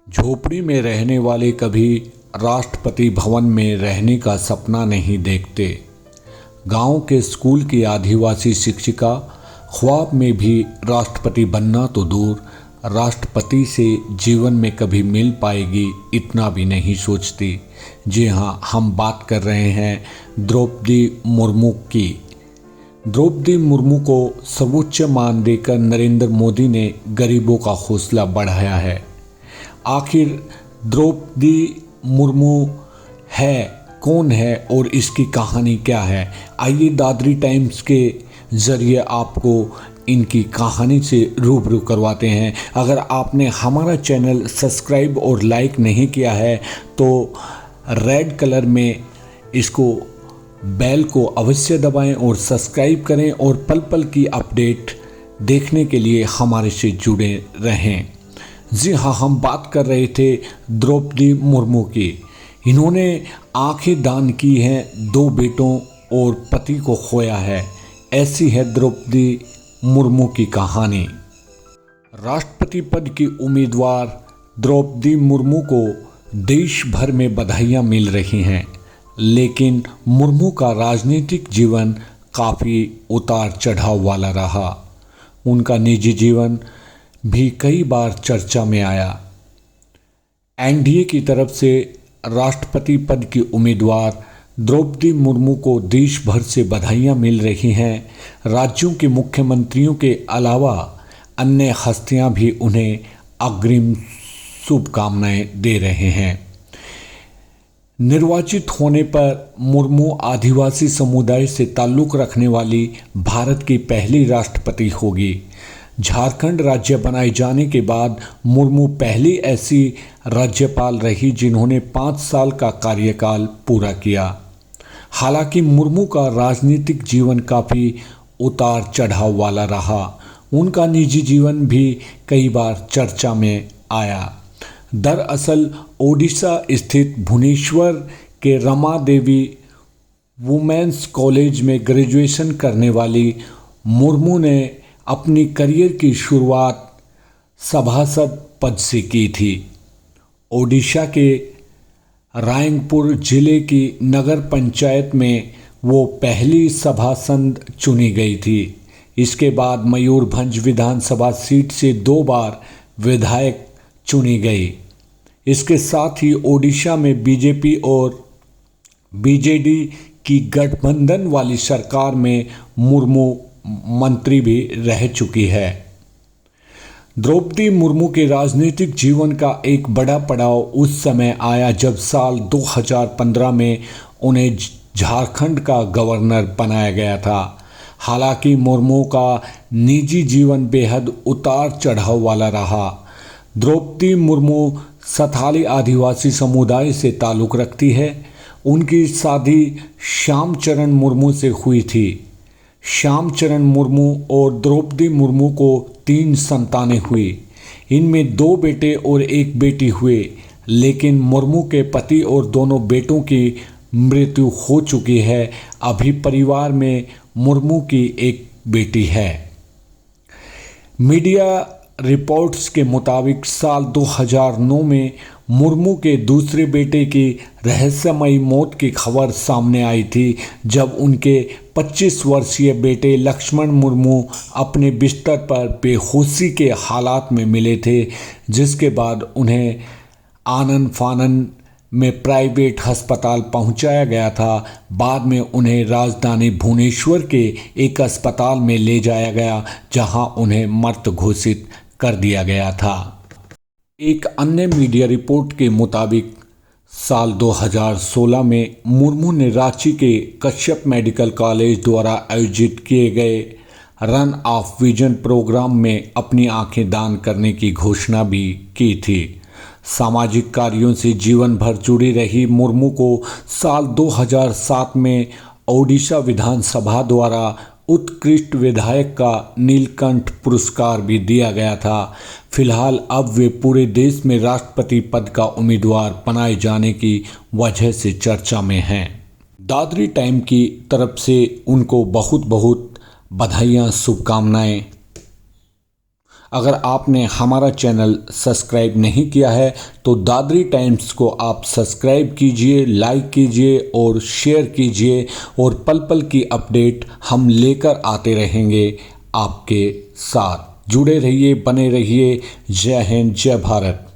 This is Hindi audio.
झोपड़ी में रहने वाले कभी राष्ट्रपति भवन में रहने का सपना नहीं देखते। गांव के स्कूल की आदिवासी शिक्षिका ख्वाब में भी राष्ट्रपति बनना तो दूर, राष्ट्रपति से जीवन में कभी मिल पाएगी इतना भी नहीं सोचती। जी हाँ, हम बात कर रहे हैं द्रौपदी मुर्मू की। द्रौपदी मुर्मू को सर्वोच्च मान देकर नरेंद्र मोदी ने गरीबों का हौसला बढ़ाया है। आखिर द्रौपदी मुर्मू है कौन है और इसकी कहानी क्या है? आइए दादरी टाइम्स के ज़रिए आपको इनकी कहानी से रूबरू करवाते हैं। अगर आपने हमारा चैनल सब्सक्राइब और लाइक नहीं किया है तो रेड कलर में इसको बेल को अवश्य दबाएं और सब्सक्राइब करें और पल पल की अपडेट देखने के लिए हमारे से जुड़े रहें। जी हाँ, हम बात कर रहे थे द्रौपदी मुर्मू की। इन्होंने आंखें दान की हैं, 2 बेटों और पति को खोया है। ऐसी है द्रौपदी मुर्मू की कहानी। राष्ट्रपति पद की उम्मीदवार द्रौपदी मुर्मू को देश भर में बधाइयाँ मिल रही हैं, लेकिन मुर्मू का राजनीतिक जीवन काफ़ी उतार चढ़ाव वाला रहा। उनका निजी जीवन भी कई बार चर्चा में आया। एनडीए की तरफ से राष्ट्रपति पद की उम्मीदवार द्रौपदी मुर्मू को देश भर से बधाइयाँ मिल रही हैं। राज्यों के मुख्यमंत्रियों के अलावा अन्य हस्तियाँ भी उन्हें अग्रिम शुभकामनाएं दे रहे हैं। निर्वाचित होने पर मुर्मू आदिवासी समुदाय से ताल्लुक़ रखने वाली भारत की पहली राष्ट्रपति होगी। झारखंड राज्य बनाए जाने के बाद मुर्मू पहली ऐसी राज्यपाल रही जिन्होंने 5 साल का कार्यकाल पूरा किया। हालांकि मुर्मू का राजनीतिक जीवन काफ़ी उतार चढ़ाव वाला रहा। उनका निजी जीवन भी कई बार चर्चा में आया। दरअसल ओडिशा स्थित भुवनेश्वर के रमा देवी वुमेन्स कॉलेज में ग्रेजुएशन करने वाली मुर्मू ने अपनी करियर की शुरुआत सभासद पद से की थी। ओडिशा के रायंगपुर जिले की नगर पंचायत में वो पहली सभासद चुनी गई थी। इसके बाद मयूरभंज विधानसभा सीट से 2 बार विधायक चुनी गई। इसके साथ ही ओडिशा में बीजेपी और बीजेडी की गठबंधन वाली सरकार में मुर्मू मंत्री भी रह चुकी है। द्रौपदी मुर्मू के राजनीतिक जीवन का एक बड़ा पड़ाव उस समय आया जब साल 2015 में उन्हें झारखंड का गवर्नर बनाया गया था। हालांकि मुर्मू का निजी जीवन बेहद उतार चढ़ाव वाला रहा। द्रौपदी मुर्मू संथाली आदिवासी समुदाय से ताल्लुक़ रखती है। उनकी शादी श्यामचरण मुर्मू से हुई थी। श्यामचरण मुर्मू और द्रौपदी मुर्मू को 3 संतानें हुई। इनमें 2 बेटे और 1 बेटी हुए, लेकिन मुर्मू के पति और दोनों बेटों की मृत्यु हो चुकी है। अभी परिवार में मुर्मू की एक बेटी है। मीडिया रिपोर्ट्स के मुताबिक साल 2009 में मुर्मू के दूसरे बेटे की रहस्यमयी मौत की खबर सामने आई थी, जब उनके 25 वर्षीय बेटे लक्ष्मण मुर्मू अपने बिस्तर पर बेहोशी के हालात में मिले थे, जिसके बाद उन्हें आनन फानन में प्राइवेट अस्पताल पहुंचाया गया था। बाद में उन्हें राजधानी भुवनेश्वर के एक अस्पताल में ले जाया गया, जहां उन्हें मृत घोषित कर दिया गया था। एक अन्य मीडिया रिपोर्ट के मुताबिक साल 2016 में मुर्मू ने रांची के कश्यप मेडिकल कॉलेज द्वारा आयोजित किए गए रन ऑफ विजन प्रोग्राम में अपनी आंखें दान करने की घोषणा भी की थी। सामाजिक कार्यों से जीवन भर जुड़ी रही मुर्मू को साल 2007 में ओडिशा विधानसभा द्वारा उत्कृष्ट विधायक का नीलकंठ पुरस्कार भी दिया गया था। फिलहाल अब वे पूरे देश में राष्ट्रपति पद का उम्मीदवार बनाए जाने की वजह से चर्चा में हैं। दादरी टाइम की तरफ से उनको बहुत बहुत बधाइयाँ, शुभकामनाएं। अगर आपने हमारा चैनल सब्सक्राइब नहीं किया है तो दादरी टाइम्स को आप सब्सक्राइब कीजिए, लाइक कीजिए और शेयर कीजिए और पल पल की अपडेट हम लेकर आते रहेंगे आपके साथ। जुड़े रहिए, बने रहिए। जय हिंद, जय भारत।